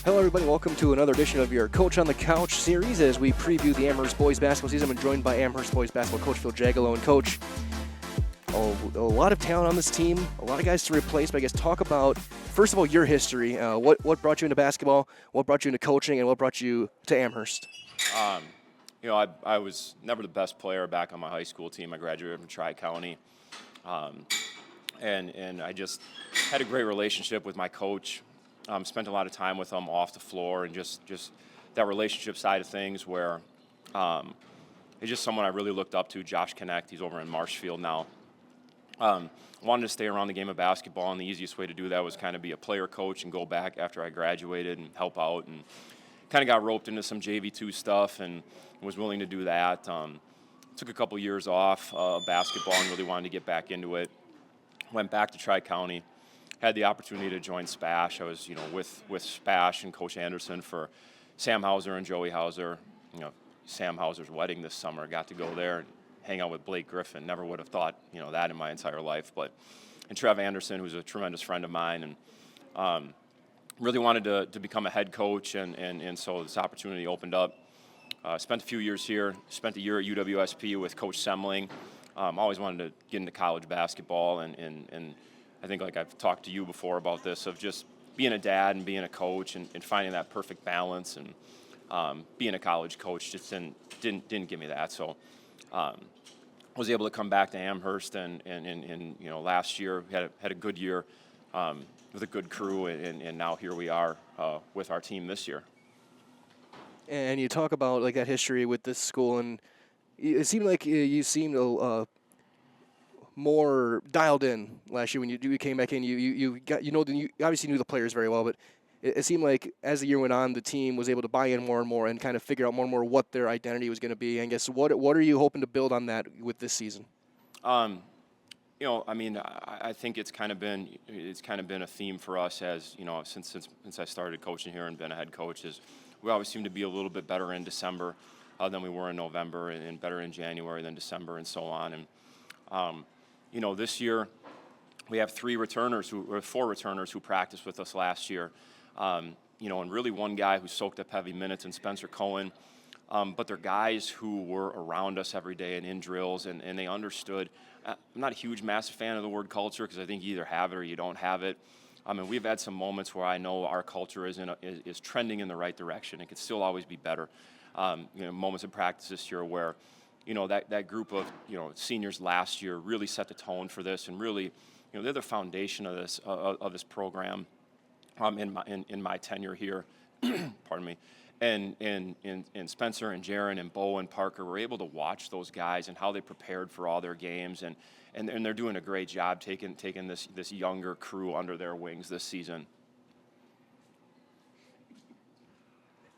Hello, everybody. Welcome to another edition of your Coach on the Couch series as we preview the Amherst boys basketball season. I'm joined by Amherst boys basketball coach Phil Jagielo. And Coach, a lot of talent on this team, a lot of guys to replace. But I guess talk about, first of all, your history. What brought you into basketball? What brought you into coaching? And what brought you to Amherst? I was never the best player back on my high school team. I graduated from Tri-County. And I just had a great relationship with my coach. Spent a lot of time with him off the floor, and just that relationship side of things where he's just someone I really looked up to. Josh Connect, he's over in Marshfield now. Wanted to stay around the game of basketball, and the easiest way to do that was kind of be a player coach and go back after I graduated and help out, and kind of got roped into some JV2 stuff and was willing to do that. Took a couple years off basketball and really wanted to get back into it. Went back to Tri-County. Had the opportunity to join Spash. I was, with Spash and Coach Anderson for Sam Hauser and Joey Hauser. Sam Hauser's wedding this summer. Got to go there and hang out with Blake Griffin. Never would have thought, that in my entire life. And Trev Anderson, who's a tremendous friend of mine, and really wanted to become a head coach, and so this opportunity opened up. Spent a few years here. Spent a year at UWSP with Coach Semling. Always wanted to get into college basketball, and I think, like I've talked to you before about this, of just being a dad and being a coach and finding that perfect balance, and being a college coach just didn't give me that. So was able to come back to Amherst, and last year had a good year with a good crew, and now here we are with our team this year. And you talk about like that history with this school, and it seemed like you seemed more dialed in last year when you came back in. You obviously knew the players very well, but it seemed like as the year went on, the team was able to buy in more and more and kind of figure out more and more what their identity was going to be. And I guess what are you hoping to build on that with this season? I think it's kind of been a theme for us as since I started coaching here and been a head coach, is we always seem to be a little bit better in December than we were in November, and better in January than December, and so on. And this year we have four returners who practiced with us last year. And really one guy who soaked up heavy minutes in Spencer Cohen. But they're guys who were around us every day and in drills, and they understood. I'm not a huge, massive fan of the word culture, because I think you either have it or you don't have it. We've had some moments where I know our culture is trending in the right direction. It could still always be better. Moments of practice this year where, that group of, seniors last year really set the tone for this, and really, they're the foundation of this program. In my tenure here, pardon me, and Spencer and Jaron and Bo and Parker were able to watch those guys and how they prepared for all their games, and they're doing a great job taking this younger crew under their wings this season.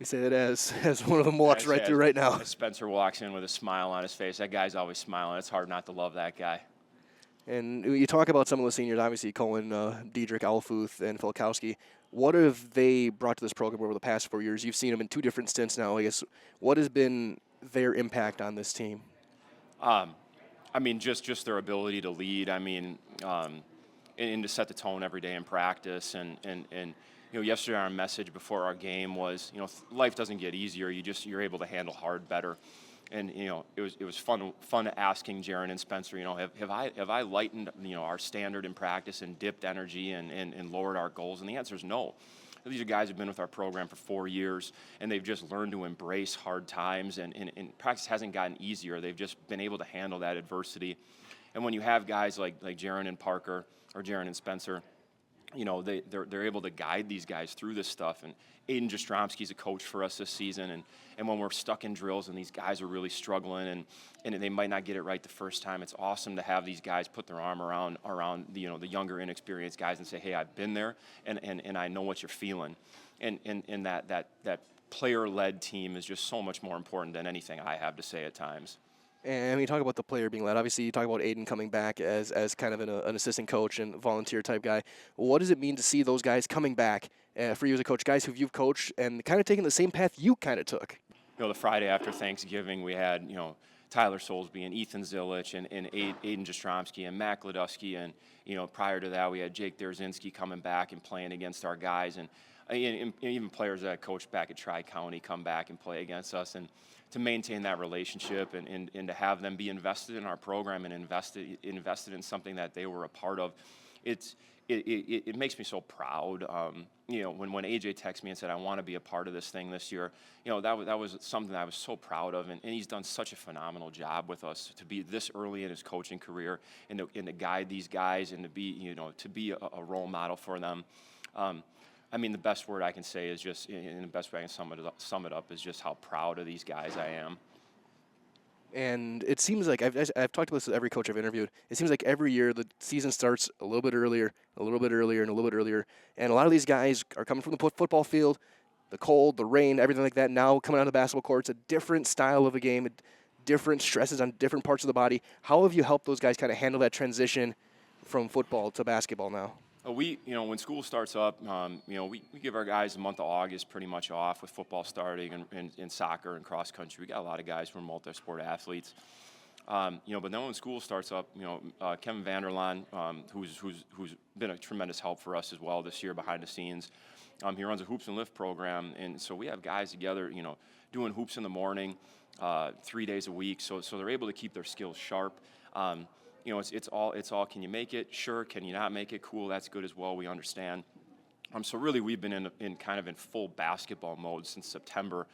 You say that as one of them walks right through right now. Spencer walks in with a smile on his face. That guy's always smiling. It's hard not to love that guy. And you talk about some of the seniors, obviously Cohen, Diedrich, Alfuth, and Filkowski. What have they brought to this program over the past 4 years? You've seen them in two different stints now. I guess what has been their impact on this team? Just their ability to lead. And to set the tone every day in practice. And yesterday our message before our game was, life doesn't get easier. You're able to handle hard better. And it was fun asking Jaron and Spencer, have I lightened our standard in practice and dipped energy and lowered our goals? And the answer is no. These are guys who've been with our program for 4 years, and they've just learned to embrace hard times, and practice hasn't gotten easier. They've just been able to handle that adversity. And when you have guys like Jaron and Parker, or Jaron and Spencer, they're able to guide these guys through this stuff. And Aiden Jastrzomski's a coach for us this season, and when we're stuck in drills and these guys are really struggling and they might not get it right the first time, it's awesome to have these guys put their arm around the younger, inexperienced guys and say, hey, I've been there, and I know what you're feeling. And that player-led team is just so much more important than anything I have to say at times. And when you talk about the player being led, obviously you talk about Aiden coming back as kind of an assistant coach and volunteer type guy. What does it mean to see those guys coming back for you as a coach, guys who you've coached and kind of taking the same path you kind of took? The Friday after Thanksgiving, we had, Tyler Soulsby and Ethan Zilich and Aiden Jastrzomski and Mac Ledusky, and prior to that we had Jake Derzinski coming back and playing against our guys, and and even players that I coached back at Tri-County come back and play against us, and to maintain that relationship and to have them be invested in our program and invested in something that they were a part of, it makes me so proud. When AJ texted me and said, I want to be a part of this thing this year, that was something that I was so proud of. And he's done such a phenomenal job with us to be this early in his coaching career and to guide these guys and to be a role model for them. The best word I can say is just, and the best way I can sum it up is just how proud of these guys I am. And it seems like I've talked about this with every coach I've interviewed. It seems like every year the season starts a little bit earlier, a little bit earlier, and a little bit earlier. And a lot of these guys are coming from the football field, the cold, the rain, everything like that. Now coming out of the basketball court, it's a different style of a game, different stresses on different parts of the body. How have you helped those guys kind of handle that transition from football to basketball now? When school starts up, we give our guys the month of August pretty much off with football starting and soccer and cross country. We got a lot of guys who are multi-sport athletes. But then when school starts up, Kevin Vanderlaan, who's been a tremendous help for us as well this year behind the scenes. He runs a hoops and lift program, and so we have guys together, doing hoops in the morning, 3 days a week. So they're able to keep their skills sharp. It's all. Can you make it? Sure. Can you not make it? Cool. That's good as well. We understand. So really, we've been in full basketball mode since September,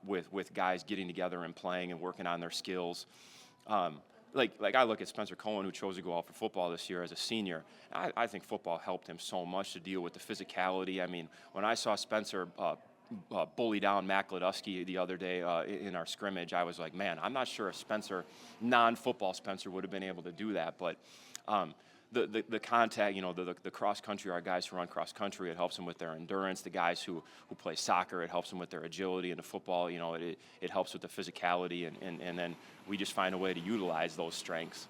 with guys getting together and playing and working on their skills. Like I look at Spencer Cohen, who chose to go out for football this year as a senior. I think football helped him so much to deal with the physicality. When I saw Spencer bully down Mac Ledusky the other day in our scrimmage, I was like, man, I'm not sure if Spencer, non-football Spencer, would have been able to do that. But the contact, the cross country, our guys who run cross country, it helps them with their endurance. The guys who play soccer, it helps them with their agility. And the football, it helps with the physicality. And then we just find a way to utilize those strengths.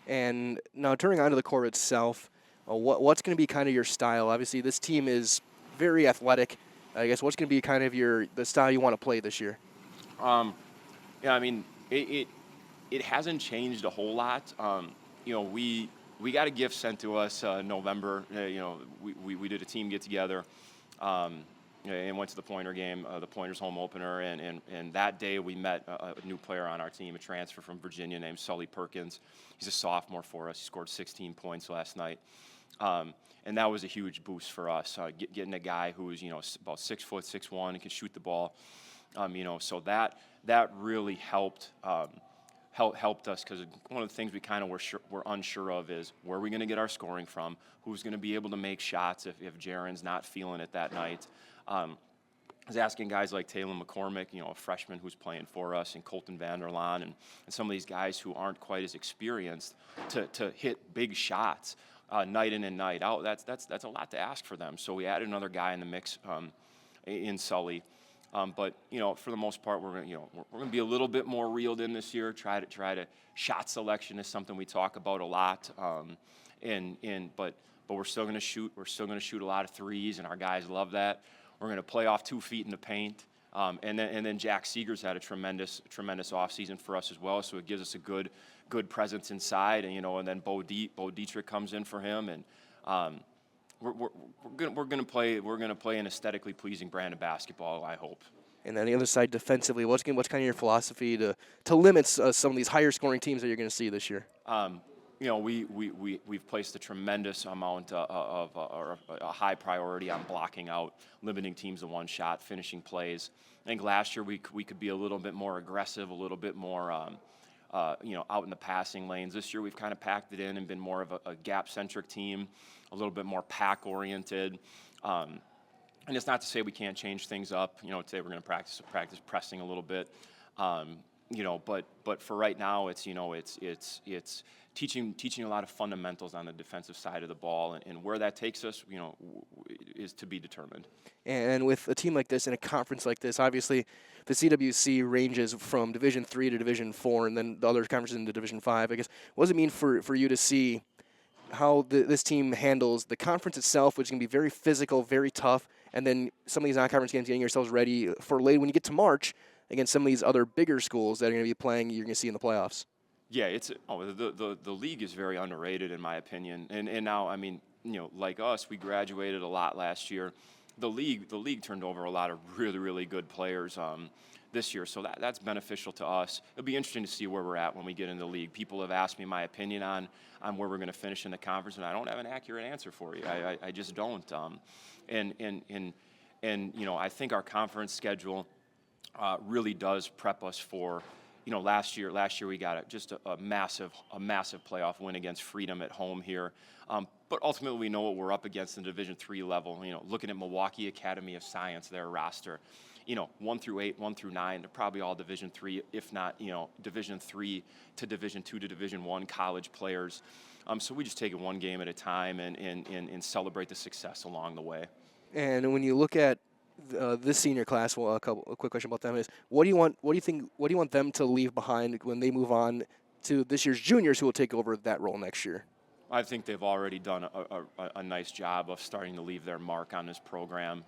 And now turning onto the court itself, what's going to be kind of your style? Obviously, this team is very athletic. I guess what's going to be kind of the style you want to play this year? It hasn't changed a whole lot. We got a gift sent to us November. We did a team get together and went to the Pointer game, the Pointers home opener, and that day we met a new player on our team, a transfer from Virginia named Sully Perkins. He's a sophomore for us. He scored 16 points last night. And that was a huge boost for us, getting a guy who's about 6 foot 6'1" and can shoot the ball. So that really helped us, because one of the things we kind of were unsure of is where are we going to get our scoring from? Who's going to be able to make shots if Jaron's not feeling it that night? I was asking guys like Taylor McCormick, a freshman who's playing for us, and Colton Vanderlaan, and some of these guys who aren't quite as experienced to hit big shots. Night in and night out, that's a lot to ask for them. So we added another guy in the mix in Sully, but for the most part, we're gonna be a little bit more reeled in this year. Try to shot selection is something we talk about a lot, but we're still gonna shoot. We're still gonna shoot a lot of threes, and our guys love that. We're gonna play off 2 feet in the paint, and then Jack Seeger's had a tremendous offseason for us as well. So it gives us a good presence inside, and then Bo Dietrich comes in for him, and we're gonna play an aesthetically pleasing brand of basketball, I hope. And on the other side, defensively, what's kind of your philosophy to limit some of these higher scoring teams that you're going to see this year? We've placed a tremendous amount of a high priority on blocking out, limiting teams to one shot, finishing plays. I think last year we could be a little bit more aggressive, a little bit more out in the passing lanes. This year we've kind of packed it in and been more of a gap-centric team, a little bit more pack-oriented. And it's not to say we can't change things up. Today we're going to practice pressing a little bit. But for right now, it's teaching a lot of fundamentals on the defensive side of the ball, and where that takes us, is to be determined. And with a team like this and a conference like this, obviously the CWC ranges from Division III to Division IV, and then the other conferences into Division V. I guess, what does it mean for you to see how this team handles the conference itself, which can be very physical, very tough, and then some of these non-conference games, getting yourselves ready for late when you get to March against some of these other bigger schools that are going to be playing, you're going to see in the playoffs? Yeah, the league is very underrated in my opinion, and now like us, we graduated a lot last year. the league turned over a lot of really good players this year, so that's beneficial to us. It'll be interesting to see where we're at when we get in the league. People have asked me my opinion on where we're going to finish in the conference, and I don't have an accurate answer for you. I just don't. And I think our conference schedule really does prep us for. Last year we got just a massive playoff win against Freedom at home here. But ultimately, we know what we're up against in the Division III level. Looking at Milwaukee Academy of Science, their roster, 1 through 8, 1 through 9, they're probably all Division III, if not, Division III to Division II to Division I college players. So we just take it one game at a time and celebrate the success along the way. And when you look at this senior class, well, a quick question about them is: what do you want them to leave behind when they move on to this year's juniors, who will take over that role next year? I think they've already done a nice job of starting to leave their mark on this program.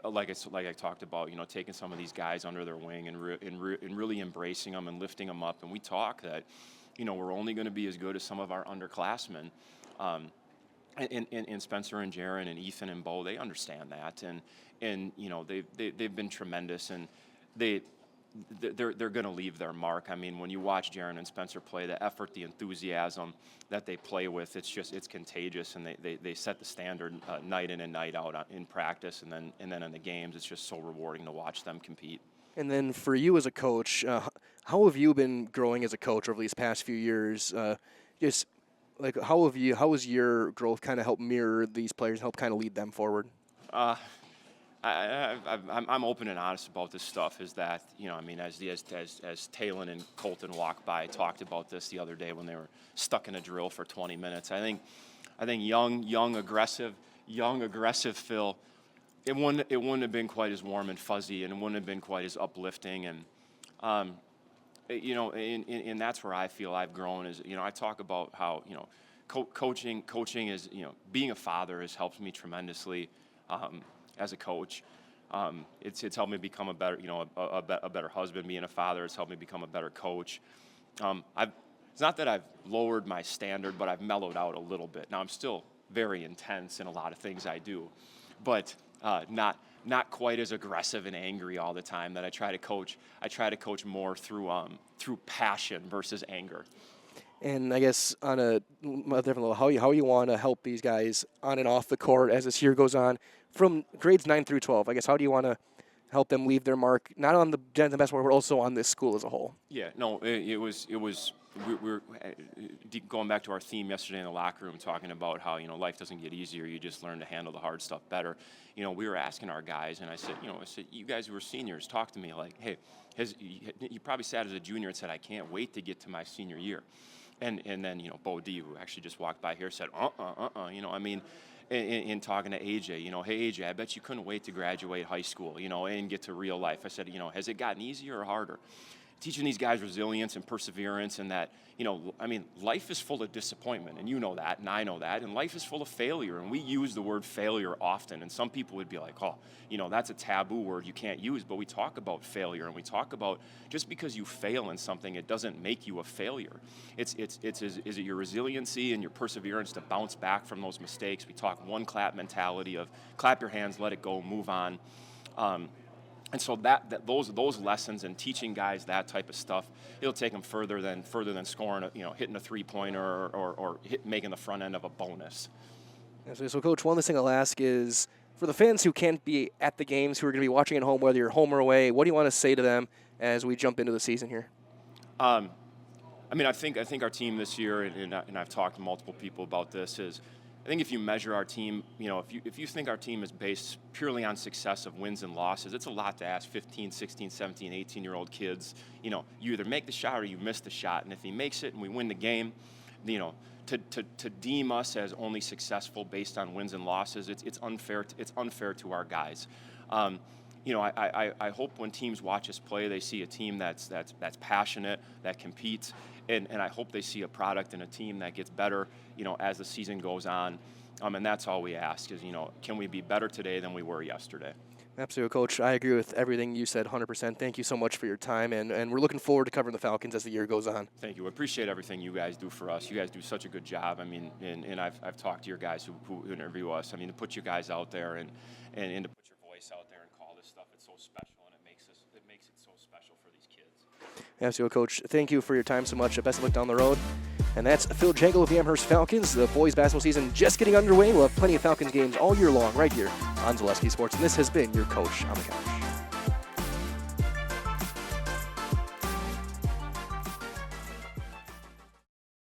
Like I talked about, taking some of these guys under their wing and really embracing them and lifting them up. And we talk that, we're only going to be as good as some of our underclassmen. And Spencer and Jaron and Ethan and Bo, they understand that, and they've been tremendous, and they're going to leave their mark. I mean, when you watch Jaron and Spencer play, the effort, the enthusiasm that they play with, it's contagious, and they set the standard night in and night out in practice, and then in the games. It's just so rewarding to watch them compete. And then for you as a coach, how have you been growing as a coach over these past few years? How has your growth kind of helped mirror these players, help kind of lead them forward? I'm open and honest about this stuff. Is that as Talon and Colton walked by, I talked about this the other day when they were stuck in a drill for 20 minutes. I think young aggressive Phil. It wouldn't have been quite as warm and fuzzy, and it wouldn't have been quite as uplifting. And and that's where I feel I've grown. Is I talk about how coaching is being a father has helped me tremendously as a coach. It's helped me become a better a better husband. Being a father has helped me become a better coach. It's not that I've lowered my standard, but I've mellowed out a little bit. Now I'm still very intense in a lot of things I do, but not quite as aggressive and angry all the time. That I try to coach more through passion versus anger. And I guess on a different level, how you want to help these guys on and off the court as this year goes on, from grades 9 through 12. I guess, how do you want to help them leave their mark, not on the basketball, but also on this school as a whole? Yeah, no, it was. We're going back to our theme yesterday in the locker room, talking about how life doesn't get easier. You just learn to handle the hard stuff better. We were asking our guys, and I said, you guys who are seniors, talk to me like, hey, you probably sat as a junior and said, I can't wait to get to my senior year, and then Bo D, who actually just walked by here, said, in talking to AJ, hey AJ, I bet you couldn't wait to graduate high school, and get to real life. I said, has it gotten easier or harder? Teaching these guys resilience and perseverance, and that, life is full of disappointment, and you know that, and I know that, and life is full of failure, and we use the word failure often, and some people would be like, that's a taboo word you can't use, but we talk about failure, and we talk about just because you fail in something, it doesn't make you a failure. Is it your resiliency and your perseverance to bounce back from those mistakes? We talk one clap mentality of clap your hands, let it go, move on. And so those lessons and teaching guys that type of stuff, it'll take them further than scoring, hitting a 3-pointer or making the front end of a bonus. So, Coach, one last thing I'll ask is, for the fans who can't be at the games, who are going to be watching at home, whether you're home or away, what do you want to say to them as we jump into the season here? I think our team this year, and I've talked to multiple people about this, is I think if you measure our team, if you think our team is based purely on success of wins and losses, it's a lot to ask 15, 16, 17, 18-year-old kids. You either make the shot or you miss the shot. And if he makes it and we win the game, to deem us as only successful based on wins and losses, it's unfair. It's unfair to our guys. I hope when teams watch us play, they see a team that's passionate, that competes, and I hope they see a product and a team that gets better, as the season goes on. And that's all we ask is, can we be better today than we were yesterday? Absolutely, Coach. I agree with everything you said 100%. Thank you so much for your time, and we're looking forward to covering the Falcons as the year goes on. Thank you. I appreciate everything you guys do for us. You guys do such a good job. I mean, and I've talked to your guys who interview us. I mean, to put you guys out there and to put your voice out there and call this stuff, it's so special, and it makes it so special for these kids. Absolutely, Coach. Thank you for your time so much. Best of luck down the road. And that's Phil Jagielo of the Amherst Falcons. The boys basketball season just getting underway. We'll have plenty of Falcons games all year long right here on Zaleski Sports. And this has been your Coach on the Couch.